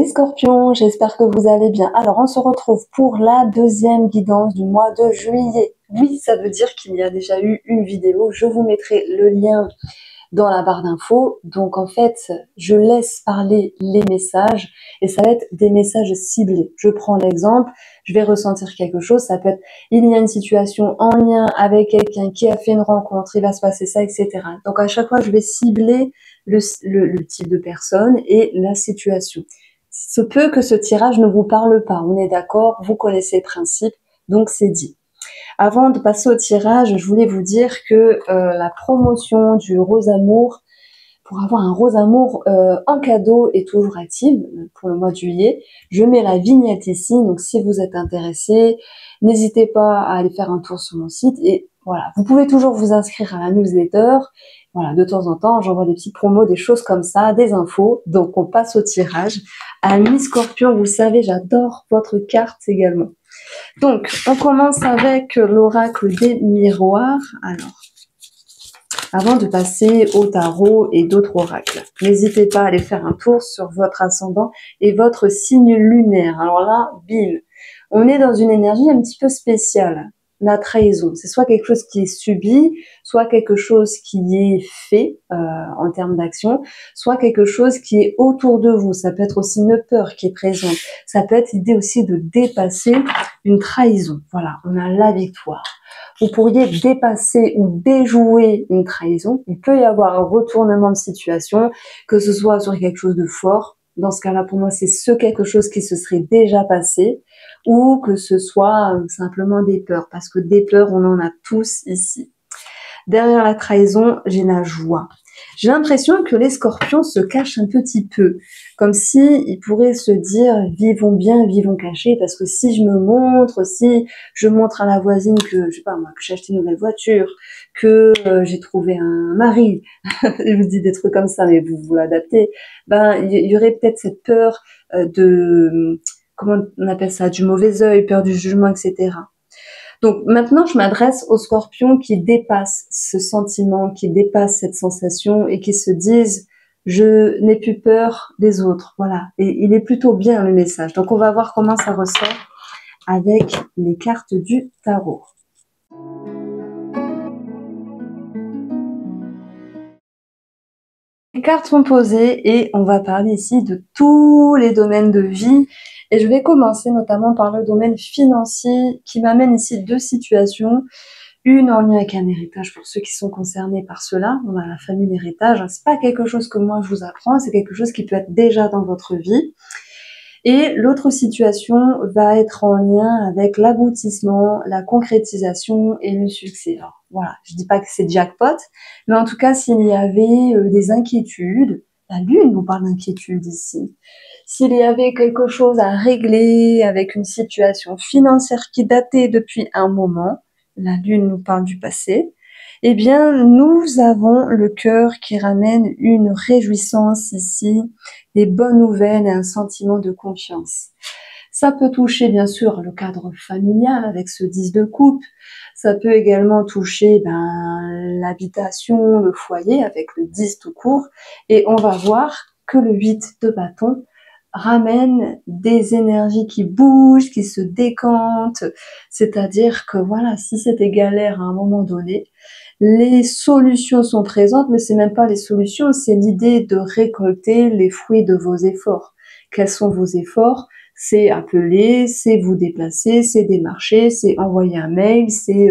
Les scorpions, j'espère que vous allez bien. Alors, on se retrouve pour la deuxième guidance du mois de juillet. Oui, ça veut dire qu'il y a déjà eu une vidéo. Je vous mettrai le lien dans la barre d'infos. Donc, en fait, je laisse parler les messages et ça va être des messages ciblés. Je prends l'exemple, je vais ressentir quelque chose. Ça peut être, il y a une situation en lien avec quelqu'un qui a fait une rencontre, il va se passer ça, etc. Donc, à chaque fois, je vais cibler le type de personne et la situation. Il se peut que ce tirage ne vous parle pas, on est d'accord, vous connaissez le principe, donc c'est dit. Avant de passer au tirage, je voulais vous dire que la promotion du Rose Amour, pour avoir un Rose Amour en cadeau, est toujours active pour le mois de juillet. Je mets la vignette ici, donc si vous êtes intéressé, n'hésitez pas à aller faire un tour sur mon site. Et voilà, vous pouvez toujours vous inscrire à la newsletter. Voilà, de temps en temps, j'envoie des petits promos, des choses comme ça, des infos. Donc, on passe au tirage. Amis Scorpion, vous savez, j'adore votre carte également. Donc, on commence avec l'oracle des miroirs. Alors, avant de passer au tarot et d'autres oracles, n'hésitez pas à aller faire un tour sur votre ascendant et votre signe lunaire. Alors là, bim, on est dans une énergie un petit peu spéciale. La trahison, c'est soit quelque chose qui est subi, soit quelque chose qui est fait en termes d'action, soit quelque chose qui est autour de vous. Ça peut être aussi une peur qui est présente. Ça peut être l'idée aussi de dépasser une trahison. Voilà, on a la victoire. Vous pourriez dépasser ou déjouer une trahison. Il peut y avoir un retournement de situation, que ce soit sur quelque chose de fort. Dans ce cas-là, pour moi, c'est quelque chose qui se serait déjà passé, ou que ce soit simplement des peurs, parce que des peurs, on en a tous ici. Derrière la trahison, j'ai la joie. J'ai l'impression que les scorpions se cachent un petit peu, comme si ils pourraient se dire vivons bien, vivons cachés, parce que si je me montre, si je montre à la voisine que, je sais pas moi, que j'ai acheté une nouvelle voiture, que j'ai trouvé un mari, je vous dis des trucs comme ça, mais vous l'adaptez, ben il y aurait peut-être cette peur comment on appelle ça, du mauvais œil, peur du jugement, etc. Donc maintenant, je m'adresse aux scorpions qui dépassent ce sentiment, qui dépassent cette sensation et qui se disent « je n'ai plus peur des autres ». Voilà, et il est plutôt bien le message. Donc on va voir comment ça ressort avec les cartes du tarot. Les cartes sont posées et on va parler ici de tous les domaines de vie. Et je vais commencer notamment par le domaine financier qui m'amène ici deux situations. Une en lien avec un héritage pour ceux qui sont concernés par cela. On a la famille d'héritage. C'est pas quelque chose que moi je vous apprends, c'est quelque chose qui peut être déjà dans votre vie. Et l'autre situation va être en lien avec l'aboutissement, la concrétisation et le succès. Alors voilà, je dis pas que c'est jackpot, mais en tout cas s'il y avait des inquiétudes, la lune nous parle d'inquiétude ici. S'il y avait quelque chose à régler avec une situation financière qui datait depuis un moment, la lune nous parle du passé, eh bien, nous avons le cœur qui ramène une réjouissance ici, des bonnes nouvelles et un sentiment de confiance. Ça peut toucher, bien sûr, le cadre familial avec ce 10 de coupe. Ça peut également toucher l'habitation, le foyer avec le 10 tout court. Et on va voir que le 8 de bâton ramène des énergies qui bougent, qui se décantent. C'est-à-dire que voilà, si c'était galère à un moment donné, les solutions sont présentes, mais c'est même pas les solutions, c'est l'idée de récolter les fruits de vos efforts. Quels sont vos efforts? C'est appeler, c'est vous déplacer, c'est démarcher, c'est envoyer un mail, c'est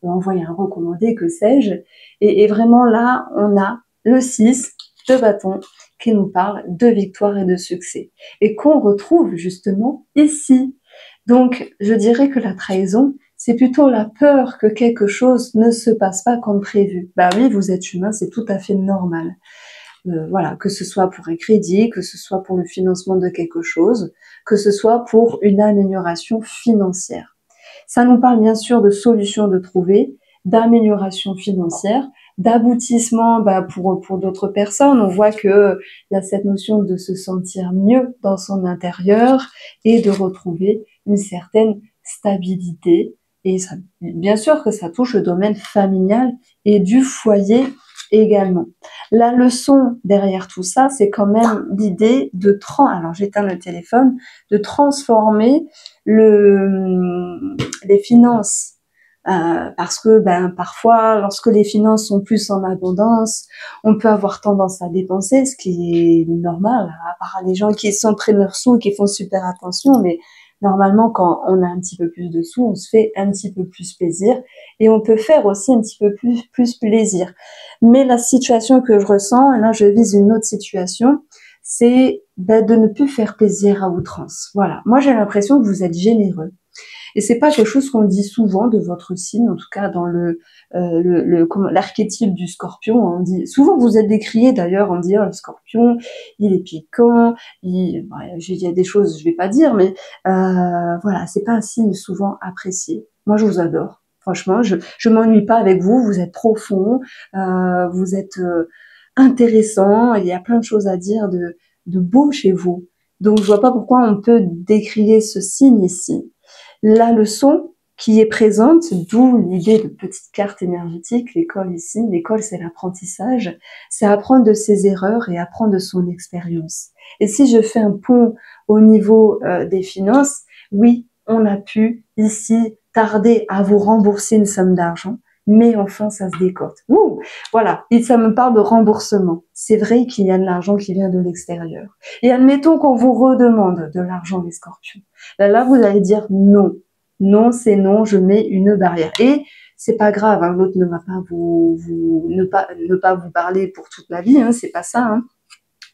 envoyer un recommandé, que sais-je. Et vraiment là, on a le 6 de bâton qui nous parle de victoire et de succès. Et qu'on retrouve justement ici. Donc, je dirais que la trahison, c'est plutôt la peur que quelque chose ne se passe pas comme prévu. Bah oui, vous êtes humain, c'est tout à fait normal. Voilà, que ce soit pour un crédit, que ce soit pour le financement de quelque chose, que ce soit pour une amélioration financière. Ça nous parle bien sûr de solutions de trouver, d'amélioration financière, d'aboutissement pour d'autres personnes. On voit que il y a cette notion de se sentir mieux dans son intérieur et de retrouver une certaine stabilité. Et ça, bien sûr que ça touche le domaine familial et du foyer également. La leçon derrière tout ça, c'est quand même l'idée de alors j'éteins le téléphone, de transformer les finances. Parce que parfois, lorsque les finances sont plus en abondance, on peut avoir tendance à dépenser, ce qui est normal, à part les gens qui sont près de leurs sous et qui font super attention, mais normalement, quand on a un petit peu plus de sous, on se fait un petit peu plus plaisir et on peut faire aussi un petit peu plus plaisir. Mais la situation que je ressens, et là je vise une autre situation, c'est de ne plus faire plaisir à outrance. Voilà. Moi, j'ai l'impression que vous êtes généreux. Et c'est pas quelque chose qu'on dit souvent de votre signe, en tout cas dans l'archétype du Scorpion. On dit souvent, vous êtes décrié d'ailleurs, on dit le Scorpion, il est piquant, il y a des choses je vais pas dire, mais voilà, c'est pas un signe souvent apprécié. Moi, je vous adore. Franchement, je m'ennuie pas avec vous. Vous êtes profond, vous êtes intéressant. Il y a plein de choses à dire de beau chez vous. Donc, je vois pas pourquoi on peut décrier ce signe ici. La leçon qui est présente, d'où l'idée de petite carte énergétique, l'école ici. L'école, c'est l'apprentissage, c'est apprendre de ses erreurs et apprendre de son expérience. Et si je fais un pont au niveau des finances, oui, on a pu ici tarder à vous rembourser une somme d'argent, mais enfin, ça se décote. Ouh, voilà, et ça me parle de remboursement. C'est vrai qu'il y a de l'argent qui vient de l'extérieur. Et admettons qu'on vous redemande de l'argent, les scorpions. Là, vous allez dire non. Non, c'est non, je mets une barrière. Et c'est pas grave, hein, l'autre ne va pas ne pas vous parler pour toute la vie, hein, c'est pas ça. Hein.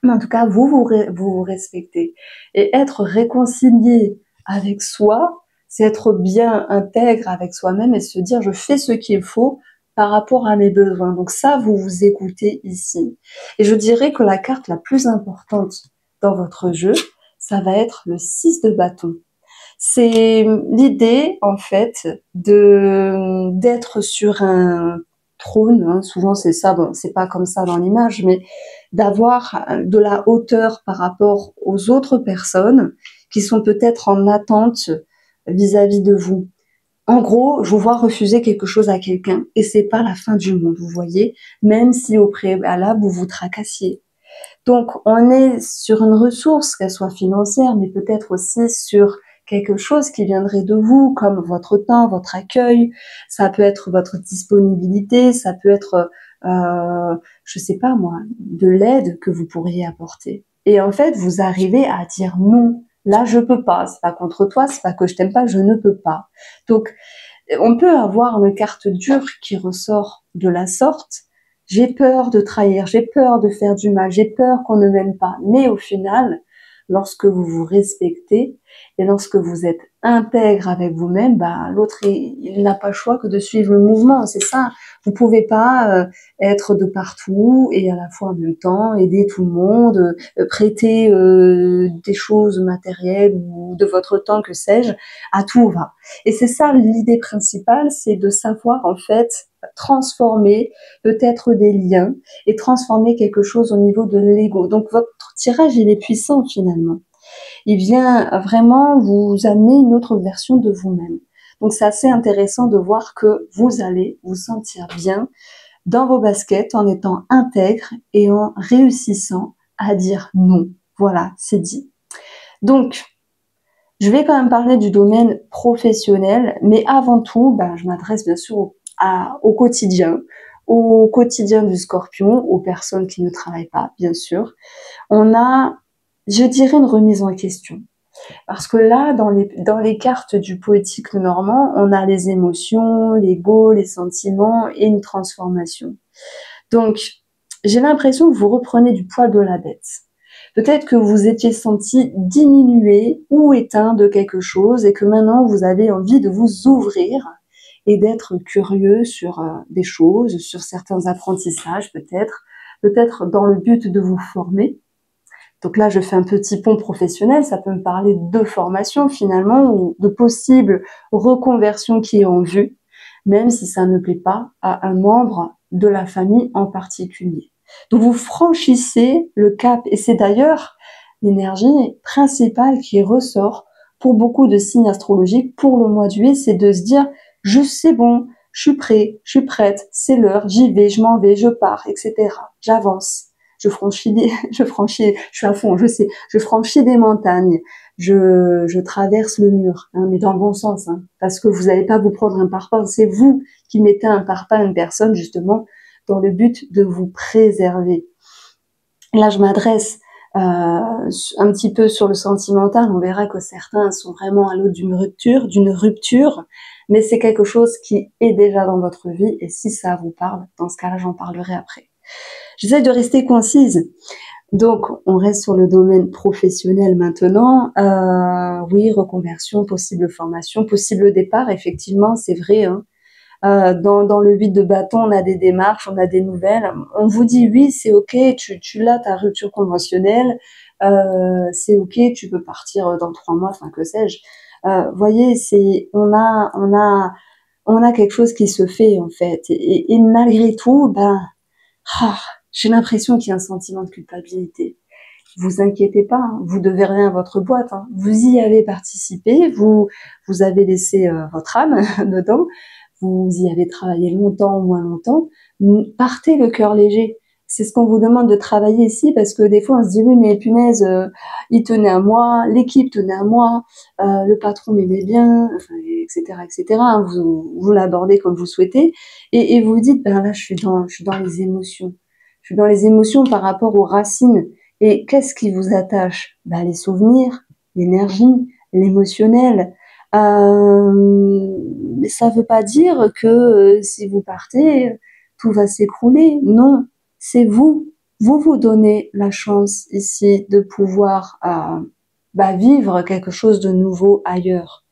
Mais en tout cas, vous respectez. Et être réconcilié avec soi, c'est être bien intègre avec soi-même et se dire je fais ce qu'il faut par rapport à mes besoins. Donc ça, vous vous écoutez ici. Et je dirais que la carte la plus importante dans votre jeu, ça va être le 6 de bâton. C'est l'idée, en fait, d'être sur un trône, hein, souvent c'est ça, bon, c'est pas comme ça dans l'image, mais d'avoir de la hauteur par rapport aux autres personnes qui sont peut-être en attente vis-à-vis de vous. En gros, je vous vois refuser quelque chose à quelqu'un et c'est pas la fin du monde, vous voyez, même si au préalable vous vous tracassiez. Donc, on est sur une ressource, qu'elle soit financière, mais peut-être aussi sur quelque chose qui viendrait de vous, comme votre temps, votre accueil. Ça peut être votre disponibilité, ça peut être, je sais pas moi, de l'aide que vous pourriez apporter. Et en fait, vous arrivez à dire non. Là, je peux pas. C'est pas contre toi, c'est pas que je t'aime pas, je ne peux pas. Donc, on peut avoir une carte dure qui ressort de la sorte. J'ai peur de trahir, j'ai peur de faire du mal, j'ai peur qu'on ne m'aime pas. Mais au final, lorsque vous vous respectez et lorsque vous êtes intègre avec vous-même, l'autre, il n'a pas le choix que de suivre le mouvement. C'est ça. Vous pouvez pas être de partout et à la fois en même temps aider tout le monde, prêter des choses matérielles ou de votre temps, que sais-je, à tout va. Et c'est ça l'idée principale, c'est de savoir en fait transformer peut-être des liens et transformer quelque chose au niveau de l'ego. Donc votre tirage, il est puissant finalement. Il vient vraiment vous amener une autre version de vous-même. Donc c'est assez intéressant de voir que vous allez vous sentir bien dans vos baskets en étant intègre et en réussissant à dire non. Voilà, c'est dit. Donc, je vais quand même parler du domaine professionnel, mais avant tout, je m'adresse bien sûr au quotidien du Scorpion, aux personnes qui ne travaillent pas, bien sûr. On a, je dirais, une remise en question. Parce que là, dans les cartes du poétique normand, on a les émotions, l'ego, les sentiments et une transformation. Donc, j'ai l'impression que vous reprenez du poil de la bête. Peut-être que vous étiez senti diminué ou éteint de quelque chose et que maintenant vous avez envie de vous ouvrir et d'être curieux sur des choses, sur certains apprentissages peut-être dans le but de vous former. Donc là, je fais un petit pont professionnel, ça peut me parler de formation finalement ou de possibles reconversions qui est en vue, même si ça ne plaît pas à un membre de la famille en particulier. Donc vous franchissez le cap et c'est d'ailleurs l'énergie principale qui ressort pour beaucoup de signes astrologiques pour le mois de juillet, c'est de se dire je sais bon, je suis prêt, je suis prête, c'est l'heure, j'y vais, je m'en vais, je pars, etc. J'avance, je suis à fond, je sais, je franchis des montagnes, je traverse le mur, hein, mais dans le bon sens, hein, parce que vous n'allez pas vous prendre un parpaing, c'est vous qui mettez un parpaing à une personne, justement, dans le but de vous préserver. Là, je m'adresse un petit peu sur le sentimental. On verra que certains sont vraiment à l'autre d'une rupture, mais c'est quelque chose qui est déjà dans votre vie. Et si ça vous parle, dans ce cas-là, j'en parlerai après. J'essaie de rester concise. Donc, on reste sur le domaine professionnel maintenant. Oui, reconversion, possible formation, possible départ. Effectivement, c'est vrai, hein. Dans le 8 de bâton, on a des démarches, on a des nouvelles. On vous dit oui, c'est ok, tu l'as ta rupture conventionnelle, c'est ok, tu peux partir dans 3 mois, enfin que sais-je. Voyez, on a quelque chose qui se fait en fait, et malgré tout, j'ai l'impression qu'il y a un sentiment de culpabilité. Vous inquiétez pas, hein, vous devez rien à votre boîte, hein. Vous y avez participé, vous avez laissé votre âme dedans. Vous y avez travaillé longtemps ou moins longtemps, partez le cœur léger. C'est ce qu'on vous demande de travailler ici, parce que des fois on se dit oui mais punaise, il tenait à moi, l'équipe tenait à moi, le patron m'aimait bien, enfin, etc. etc. Hein, vous l'abordez comme vous souhaitez, et vous dites ben là je suis dans les émotions. Je suis dans les émotions par rapport aux racines. Et qu'est-ce qui vous attache? Ben, les souvenirs, l'énergie, l'émotionnel. Mais ça veut pas dire que si vous partez, tout va s'écrouler. Non, c'est vous. Vous donnez la chance ici de pouvoir vivre quelque chose de nouveau ailleurs.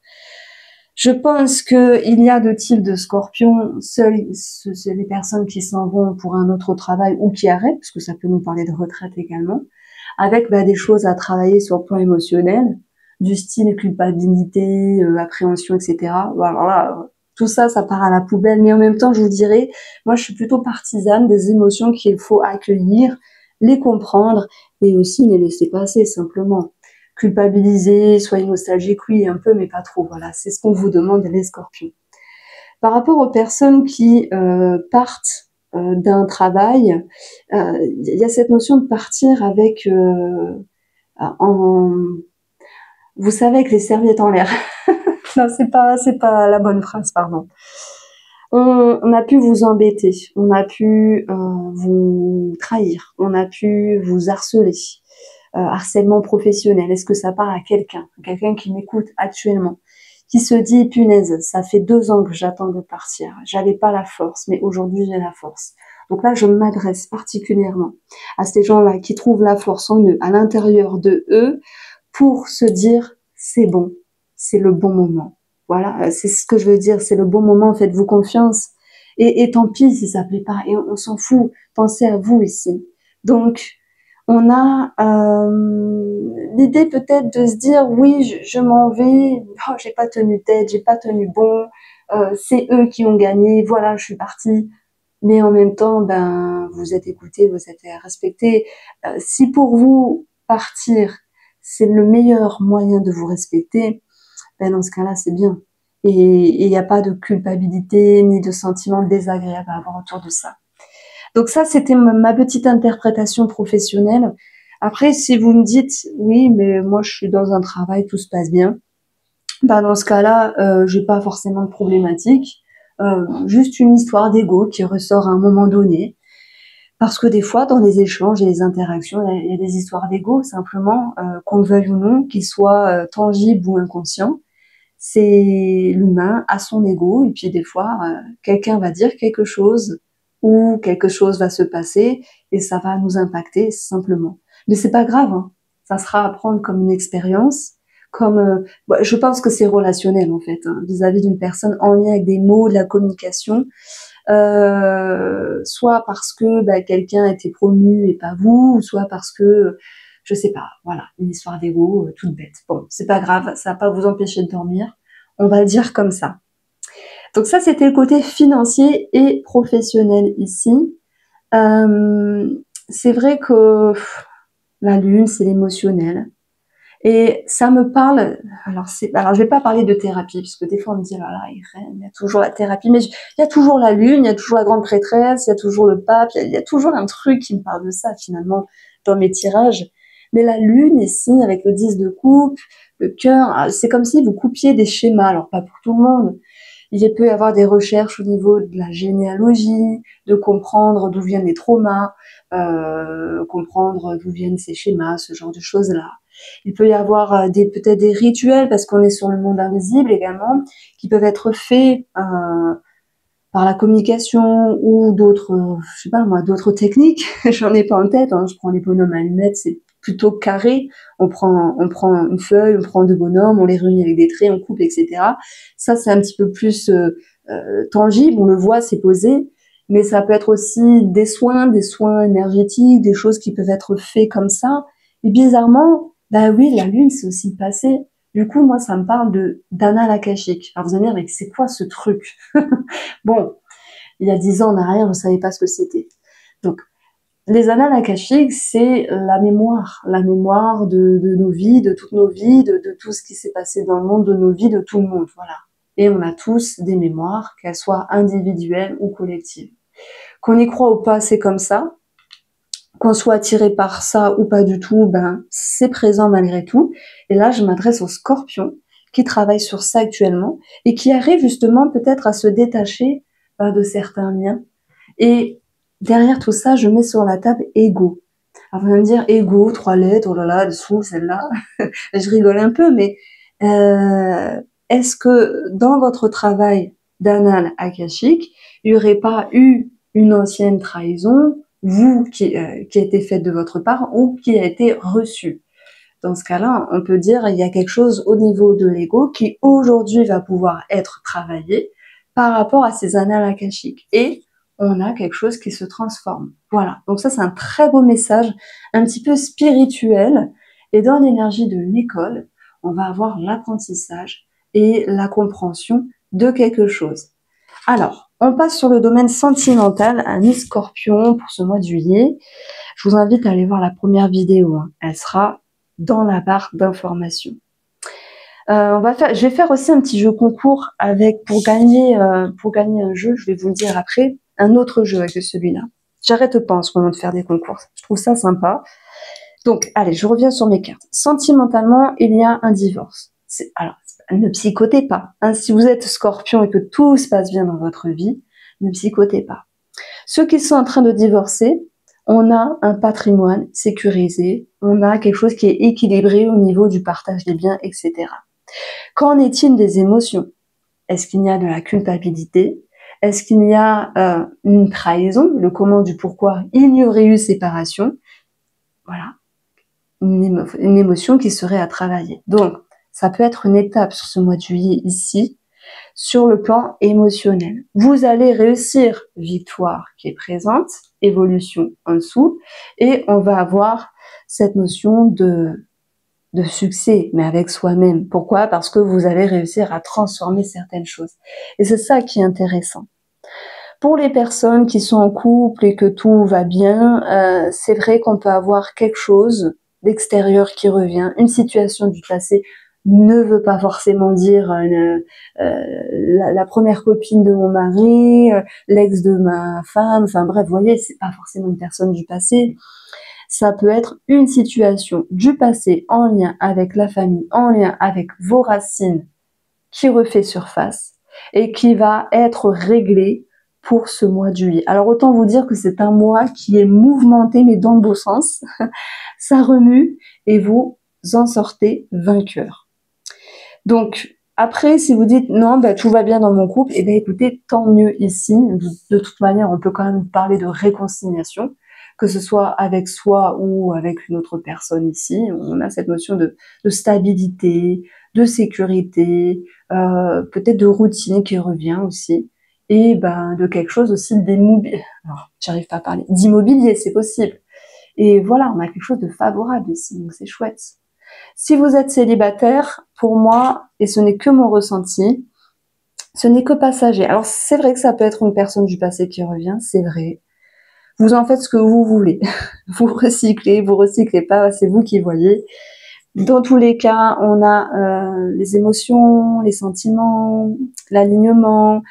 Je pense qu'il y a 2 types de scorpions. Seuls, c'est les personnes qui s'en vont pour un autre travail ou qui arrêtent, parce que ça peut nous parler de retraite également, avec des choses à travailler sur le plan émotionnel, du style culpabilité, appréhension, etc. Voilà, tout ça, ça part à la poubelle. Mais en même temps, je vous dirais, moi, je suis plutôt partisane des émotions qu'il faut accueillir, les comprendre et aussi les laisser passer simplement. Culpabiliser, soyez nostalgique, oui, un peu, mais pas trop. Voilà, c'est ce qu'on vous demande, les scorpions. Par rapport aux personnes qui partent d'un travail, il y a cette notion de partir avec vous savez, avec les serviettes en l'air. Non, c'est pas la bonne phrase, pardon. On a pu vous embêter, on a pu vous trahir, on a pu vous harceler. Harcèlement professionnel, est-ce que ça parle à quelqu'un qui m'écoute actuellement, qui se dit punaise, ça fait 2 ans que j'attends de partir, j'avais pas la force, mais aujourd'hui j'ai la force. Donc là, je m'adresse particulièrement à ces gens-là qui trouvent la force en eux, à l'intérieur de eux, pour se dire c'est bon, c'est le bon moment. Voilà, c'est ce que je veux dire, c'est le bon moment, faites-vous confiance. Et tant pis si ça plaît pas, et on s'en fout, pensez à vous ici. Donc, on a l'idée peut-être de se dire oui, je m'en vais, oh, j'ai pas tenu tête, j'ai pas tenu bon, c'est eux qui ont gagné, voilà, je suis partie. Mais en même temps, vous êtes écouté, vous êtes respecté. Si pour vous partir, c'est le meilleur moyen de vous respecter, dans ce cas-là, c'est bien. Et il n'y a pas de culpabilité ni de sentiment désagréable à avoir autour de ça. Donc ça, c'était ma petite interprétation professionnelle. Après, si vous me dites, oui, mais moi, je suis dans un travail, tout se passe bien, dans ce cas-là, j'ai pas forcément de problématique. Juste une histoire d'ego qui ressort à un moment donné. Parce que des fois, dans les échanges et les interactions, il y a des histoires d'ego, simplement, qu'on le veuille ou non, qu'ils soient tangibles ou inconscients. C'est l'humain à son ego, et puis des fois, quelqu'un va dire quelque chose, ou quelque chose va se passer, et ça va nous impacter simplement. Mais c'est pas grave, hein. Ça sera à prendre comme une expérience, comme je pense que c'est relationnel en fait, hein, vis-à-vis d'une personne en lien avec des mots, de la communication, soit parce que quelqu'un a été promu et pas vous, ou soit parce que je sais pas, voilà, une histoire d'ego toute bête. Bon, c'est pas grave, ça va pas vous empêcher de dormir, on va le dire comme ça. Donc ça, c'était le côté financier et professionnel ici. C'est vrai que la lune, c'est l'émotionnel. Et ça me parle, alors je vais pas parler de thérapie, parce que des fois on me dit, là, il y a toujours la thérapie, mais il y a toujours la lune, il y a toujours la grande prêtresse, il y a toujours le pape, il y a toujours un truc qui me parle de ça, finalement, dans mes tirages. Mais la lune, ici, avec le 10 de coupe, le cœur, c'est comme si vous coupiez des schémas, alors pas pour tout le monde. Il peut y avoir des recherches au niveau de la généalogie, de comprendre d'où viennent les traumas, comprendre d'où viennent ces schémas, ce genre de choses-là. Il peut y avoir peut-être des rituels, parce qu'on est sur le monde invisible également, qui peuvent être faits par la communication ou d'autres, je sais pas moi, d'autres techniques. J'en ai pas en tête, hein. Je prends les bonhommes à allumettes, c'est plutôt carré. On prend une feuille, on prend deux bonhommes, on les réunit avec des traits, on coupe, etc. Ça, c'est un petit peu plus tangible, on le voit, c'est posé. Mais ça peut être aussi des soins énergétiques, des choses qui peuvent être faits comme ça. Et bizarrement, bah oui, la lune, c'est aussi le passé. Du coup, moi, ça me parle d'annales akashiques. Alors vous allez me dire, mais c'est quoi ce truc? Bon, il y a 10 ans en arrière, je ne savais pas ce que c'était. Donc, les annales akashiques, c'est la mémoire de nos vies, de toutes nos vies, de tout ce qui s'est passé dans le monde, de nos vies, de tout le monde, voilà. Et on a tous des mémoires, qu'elles soient individuelles ou collectives. Qu'on y croit ou pas, c'est comme ça. Qu'on soit attiré par ça ou pas du tout, ben c'est présent malgré tout. Et là, je m'adresse aux scorpions qui travaillent sur ça actuellement et qui arrivent justement peut-être à se détacher de certains liens. Et derrière tout ça, je mets sur la table ego. Alors vous allez me dire ego, 3 lettres, oh là là, dessous celle-là. Je rigole un peu, mais est-ce que dans votre travail d'annales akashique, il n'y aurait pas eu une ancienne trahison, qui a été faite de votre part ou qui a été reçue? Dans ce cas-là, on peut dire il y a quelque chose au niveau de l'ego qui aujourd'hui va pouvoir être travaillé par rapport à ces annales akashiques. Et on a quelque chose qui se transforme. Voilà. Donc ça, c'est un très beau message, un petit peu spirituel. Et dans l'énergie de l'école, on va avoir l'apprentissage et la compréhension de quelque chose. Alors, on passe sur le domaine sentimental, Amis Scorpion, pour ce mois de juillet. Je vous invite à aller voir la première vidéo. Hein. Elle sera dans la barre d'informations. Je vais faire aussi un petit jeu concours pour gagner un jeu. Je vais vous le dire après. Un autre jeu avec celui-là. J'arrête pas en ce moment de faire des concours. Je trouve ça sympa. Donc, allez, je reviens sur mes cartes. Sentimentalement, il y a un divorce. Alors, ne psychotez pas. Hein. Si vous êtes Scorpion et que tout se passe bien dans votre vie, ne psychotez pas. Ceux qui sont en train de divorcer, on a un patrimoine sécurisé, on a quelque chose qui est équilibré au niveau du partage des biens, etc. Qu'en est-il des émotions? Est-ce qu'il y a de la culpabilité? Est-ce qu'il y a une trahison? Le comment du pourquoi il y aurait eu séparation? Voilà, une émotion qui serait à travailler. Donc, ça peut être une étape sur ce mois de juillet ici, sur le plan émotionnel. Vous allez réussir, victoire qui est présente, évolution en dessous, et on va avoir cette notion de succès, mais avec soi-même. Pourquoi? Parce que vous allez réussir à transformer certaines choses. Et c'est ça qui est intéressant. Pour les personnes qui sont en couple et que tout va bien, c'est vrai qu'on peut avoir quelque chose d'extérieur qui revient, une situation du passé ne veut pas forcément dire la première copine de mon mari, l'ex de ma femme, enfin bref, vous voyez, c'est pas forcément une personne du passé. Ça peut être une situation du passé en lien avec la famille, en lien avec vos racines qui refait surface et qui va être réglée pour ce mois de juillet. Alors autant vous dire que c'est un mois qui est mouvementé mais dans le beau sens. Ça remue et vous en sortez vainqueur. Donc après, si vous dites non, tout va bien dans mon couple, et écoutez, tant mieux ici. De toute manière, on peut quand même parler de réconciliation, que ce soit avec soi ou avec une autre personne ici. On a cette notion de stabilité, de sécurité, peut-être de routine qui revient aussi, et de quelque chose aussi d'immobilier. Alors, j'arrive pas à parler d'immobilier, c'est possible. Et voilà, on a quelque chose de favorable ici, donc c'est chouette. Si vous êtes célibataire, pour moi, et ce n'est que mon ressenti, ce n'est que passager. Alors c'est vrai que ça peut être une personne du passé qui revient, c'est vrai. Vous en faites ce que vous voulez. Vous recyclez pas, c'est vous qui voyez. Dans tous les cas, on a les émotions, les sentiments, l'alignement.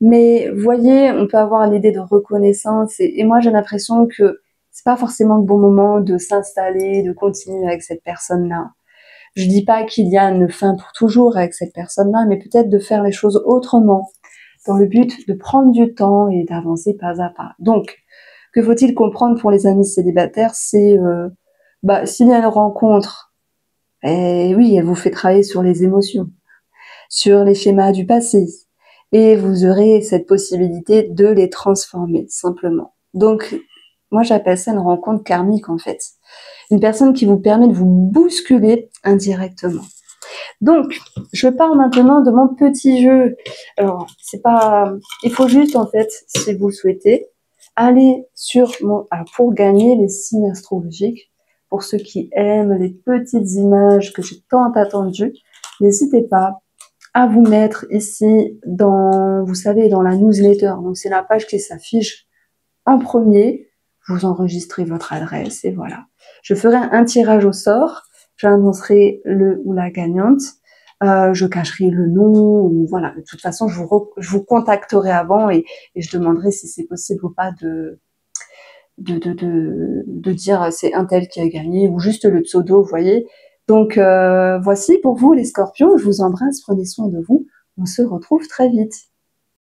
Mais vous voyez, on peut avoir l'idée de reconnaissance. Et moi, j'ai l'impression que c'est pas forcément le bon moment de s'installer, de continuer avec cette personne-là. Je dis pas qu'il y a une fin pour toujours avec cette personne-là, mais peut-être de faire les choses autrement, dans le but de prendre du temps et d'avancer pas à pas. Donc, que faut-il comprendre pour les amis célibataires? C'est, s'il y a une rencontre, et oui, elle vous fait travailler sur les émotions, sur les schémas du passé, et vous aurez cette possibilité de les transformer, simplement. Donc, moi j'appelle ça une rencontre karmique en fait. Une personne qui vous permet de vous bousculer indirectement. Donc, je parle maintenant de mon petit jeu. Alors, c'est pas, il faut juste en fait, si vous le souhaitez, aller sur pour gagner les signes astrologiques. Pour ceux qui aiment les petites images que j'ai tant attendues, n'hésitez pas à vous mettre ici dans, vous savez, dans la newsletter. Donc, c'est la page qui s'affiche en premier. Vous enregistrez votre adresse et voilà. Je ferai un tirage au sort. J'annoncerai le ou la gagnante. Je cacherai le nom. Ou voilà. De toute façon, je vous contacterai avant et je demanderai si c'est possible ou pas de dire c'est un tel qui a gagné ou juste le pseudo, vous voyez. Donc voici pour vous les scorpions. Je vous embrasse. Prenez soin de vous. On se retrouve très vite.